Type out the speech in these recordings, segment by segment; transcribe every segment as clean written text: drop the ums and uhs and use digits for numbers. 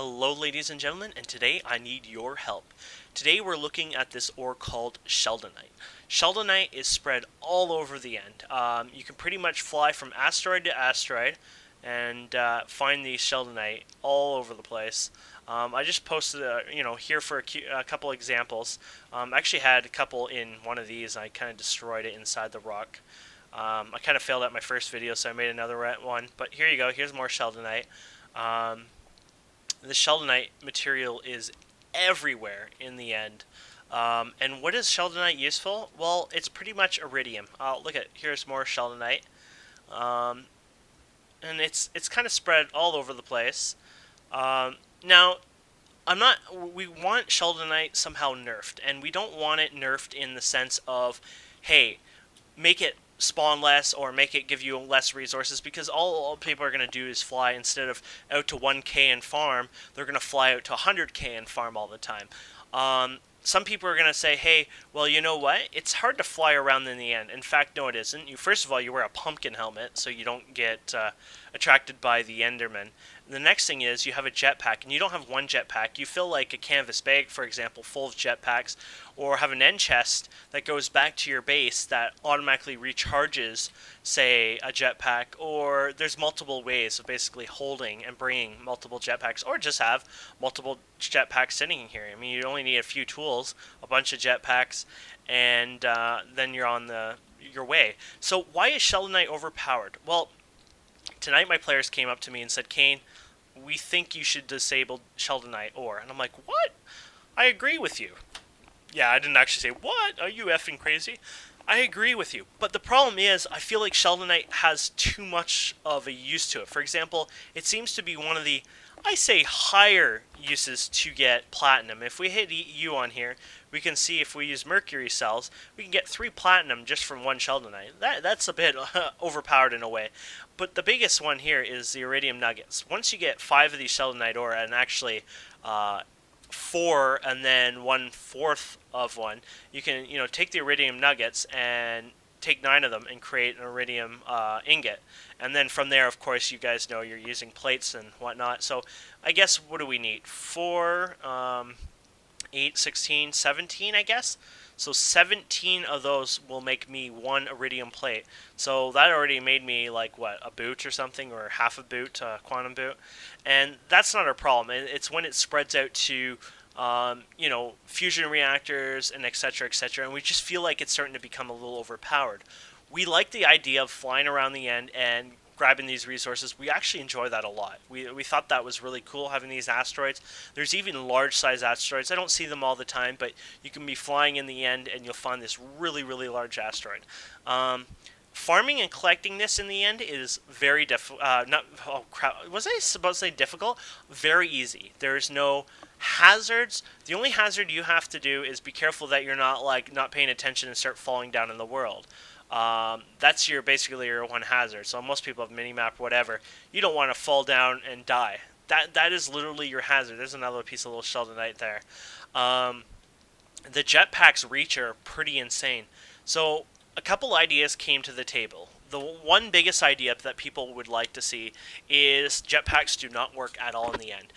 Hello ladies and gentlemen, and today I need your help. Today we're looking at this ore called Sheldonite. Sheldonite is spread all over the end. You can pretty much fly from asteroid to asteroid and find these Sheldonite all over the place. I just posted, here for a couple examples. Actually had a couple in one of these. I kind of destroyed it inside the rock. I kind of failed at my first video, so I made another one. But here you go. Here's more Sheldonite. The Sheldonite material is everywhere in the end. And what is Sheldonite useful? Well, it's pretty much iridium. Look at, here's more Sheldonite. And it's kind of spread all over the place. Now, we want Sheldonite somehow nerfed, and we don't want it nerfed in the sense of, hey, make it spawn less or make it give you less resources, because all people are going to do is fly. Instead of out to 1k and farm, they're going to fly out to 100k and farm all the time. Some people are going to say, hey, well, you know what? It's hard to fly around in the end. In fact, no, it isn't. First of all, you wear a pumpkin helmet so you don't get attracted by the Enderman. The next thing is you have a jetpack, and you don't have one jetpack. You fill like a canvas bag, for example, full of jetpacks, or have an end chest that goes back to your base that automatically recharges, say, a jetpack. Or there's multiple ways of basically holding and bringing multiple jetpacks, or just have multiple jetpacks sitting here. I mean, you only need a few tools, a bunch of jetpacks, and then you're on your way. So why is Sheldonite overpowered? Well, tonight my players came up to me and said, Kane, we think you should disable Sheldonite ore. And I'm like, what? I agree with you. Yeah, I didn't actually say, what? Are you effing crazy? I agree with you. But the problem is, I feel like Sheldonite has too much of a use to it. For example, it seems to be one of the, I say, higher uses to get platinum. If we hit U on here, we can see if we use mercury cells, we can get 3 platinum just from one Sheldonite. That's a bit overpowered in a way. But the biggest one here is the iridium nuggets. Once you get 5 of these Sheldonite ore, and actually 4 and then 1/4 of one, you can take the iridium nuggets and take 9 of them and create an iridium ingot. And then from there, of course, you guys know you're using plates and whatnot. So I guess, what do we need? 4, 8, 16, 17, I guess. So 17 of those will make me 1 iridium plate. So that already made me, like, what, a boot or something, or half a boot, quantum boot. And that's not our problem. It's when it spreads out to, fusion reactors and etc., etc. And we just feel like it's starting to become a little overpowered. We like the idea of flying around the end and grabbing these resources. We actually enjoy that a lot. We thought that was really cool, having these asteroids. There's even large size asteroids. I don't see them all the time, but you can be flying in the end and you'll find this really, really large asteroid. Farming and collecting this in the end is very was I supposed to say difficult? Very easy. There's no hazards. The only hazard you have to do is be careful that you're not paying attention and start falling down in the world. That's basically your one hazard. So most people have minimap, whatever. You don't want to fall down and die. That is literally your hazard. There's another piece of little Sheldonite there. The jetpack's reach are pretty insane. So a couple ideas came to the table. The one biggest idea that people would like to see is jetpacks do not work at all in the end.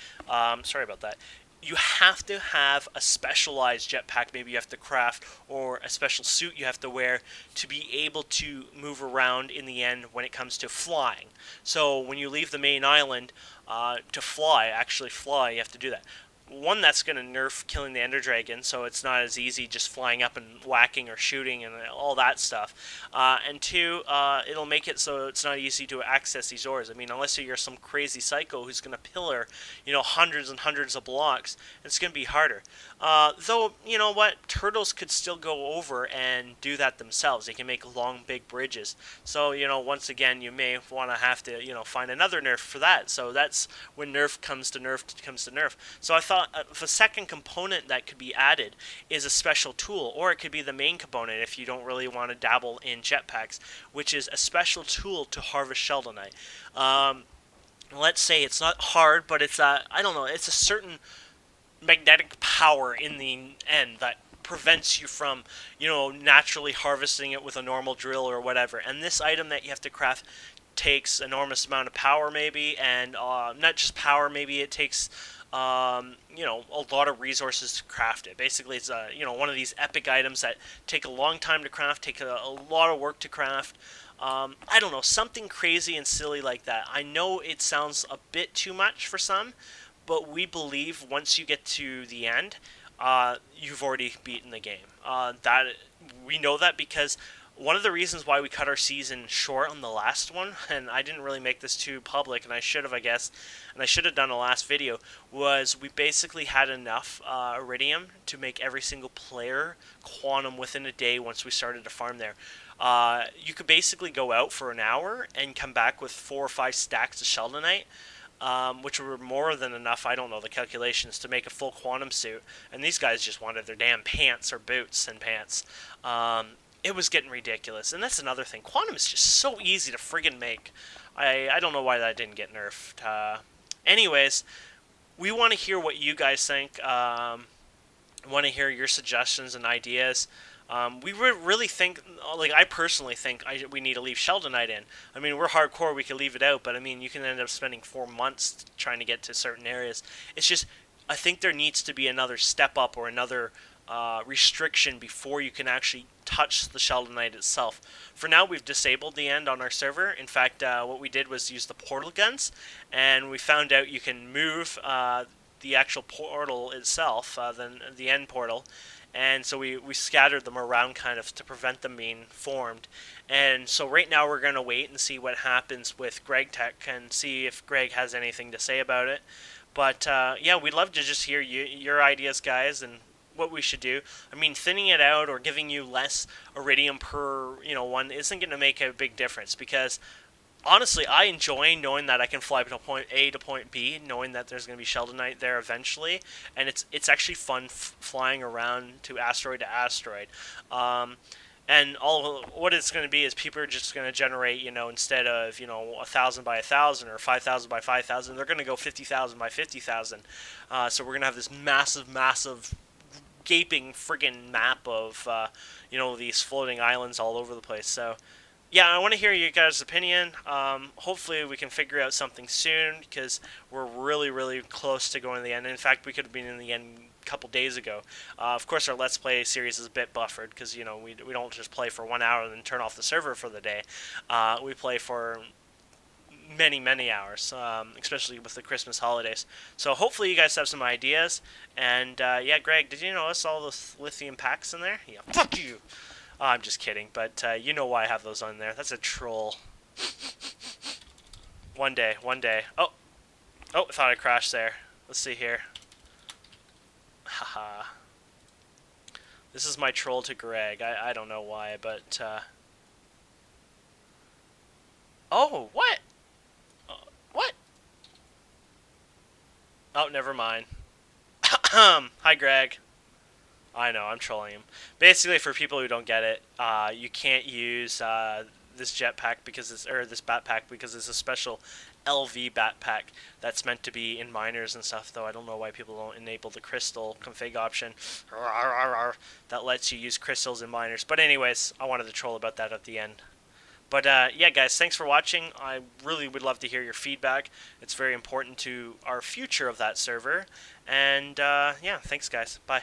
Sorry about that. You have to have a specialized jetpack, maybe you have to craft, or a special suit you have to wear to be able to move around in the end when it comes to flying. So when you leave the main island to actually fly, you have to do that. One, that's going to nerf killing the Ender Dragon, so it's not as easy just flying up and whacking or shooting and all that stuff. And 2, it'll make it so it's not easy to access these ores. I mean, unless you're some crazy psycho who's going to pillar, hundreds and hundreds of blocks, it's going to be harder. Though, you know what? Turtles could still go over and do that themselves. They can make long, big bridges. So, once again, you may want to have to, find another nerf for that. So that's when nerf comes to nerf. So I thought the second component that could be added is a special tool, or it could be the main component if you don't really want to dabble in jetpacks, which is a special tool to harvest Sheldonite. Let's say it's not hard, but it's it's a certain magnetic power in the end that prevents you from, naturally harvesting it with a normal drill or whatever. And this item that you have to craft takes enormous amount of power maybe, and not just power, maybe it takes you know, a lot of resources to craft it. Basically, it's you know, one of these epic items that take a long time to craft, take a lot of work to craft. I don't know, something crazy and silly like that. I know it sounds a bit too much for some, but we believe once you get to the end, you've already beaten the game. That we know that because one of the reasons why we cut our season short on the last one, and I didn't really make this too public, and I should have, I guess, and I should have done a last video, was we basically had enough iridium to make every single player quantum within a day once we started to farm there. You could basically go out for an hour and come back with 4 or 5 stacks of sheldonite, which were more than enough, I don't know the calculations, to make a full quantum suit. And these guys just wanted their damn pants or boots and pants. It was getting ridiculous. And that's another thing. Quantum is just so easy to friggin' make. I don't know why that didn't get nerfed. Anyways, we want to hear what you guys think. Want to hear your suggestions and ideas. We really think, like I personally think, we need to leave sheldonite in. I mean, we're hardcore, we can leave it out, but I mean, you can end up spending 4 months trying to get to certain areas. It's just, I think there needs to be another step up or another restriction before you can actually touch the sheldonite itself. For now, we've disabled the end on our server. In fact, what we did was use the portal guns, and we found out you can move the actual portal itself, the end portal, and so we scattered them around kind of to prevent them being formed. And so right now we're going to wait and see what happens with GregTech and see if Greg has anything to say about it. But yeah, we'd love to just hear your ideas, guys, and what we should do. I mean, thinning it out or giving you less iridium per one isn't going to make a big difference, because honestly, I enjoy knowing that I can fly from point A to point B, knowing that there's going to be sheldonite there eventually, and it's actually fun flying around to asteroid. And what it's going to be is people are just going to generate, instead of 1,000 by 1,000 or 5,000 by 5,000, they're going to go 50,000 by 50,000. So we're going to have this massive gaping friggin' map of these floating islands all over the place. So yeah, I want to hear you guys' opinion. Hopefully we can figure out something soon, because we're really close to going to the end. In fact, we could have been in the end a couple days ago. Of course, our Let's Play series is a bit buffered, because we don't just play for 1 hour and then turn off the server for the day. We play for many hours, especially with the Christmas holidays. So hopefully you guys have some ideas. And yeah, Greg, did you notice all those lithium packs in there? Yeah, fuck you. I'm just kidding, but you know why I have those on there. That's a troll. One day. Oh, I thought I crashed there. Let's see here. Haha. This is my troll to Greg. I don't know why, but oh, what? What? Oh, never mind. Hi, Greg. I know, I'm trolling him. Basically, for people who don't get it, you can't use this jetpack this backpack because it's a special LV backpack that's meant to be in miners and stuff. Though I don't know why people don't enable the crystal config option that lets you use crystals in miners. But anyways, I wanted to troll about that at the end. But yeah, guys, thanks for watching. I really would love to hear your feedback. It's very important to our future of that server. And yeah, thanks, guys. Bye.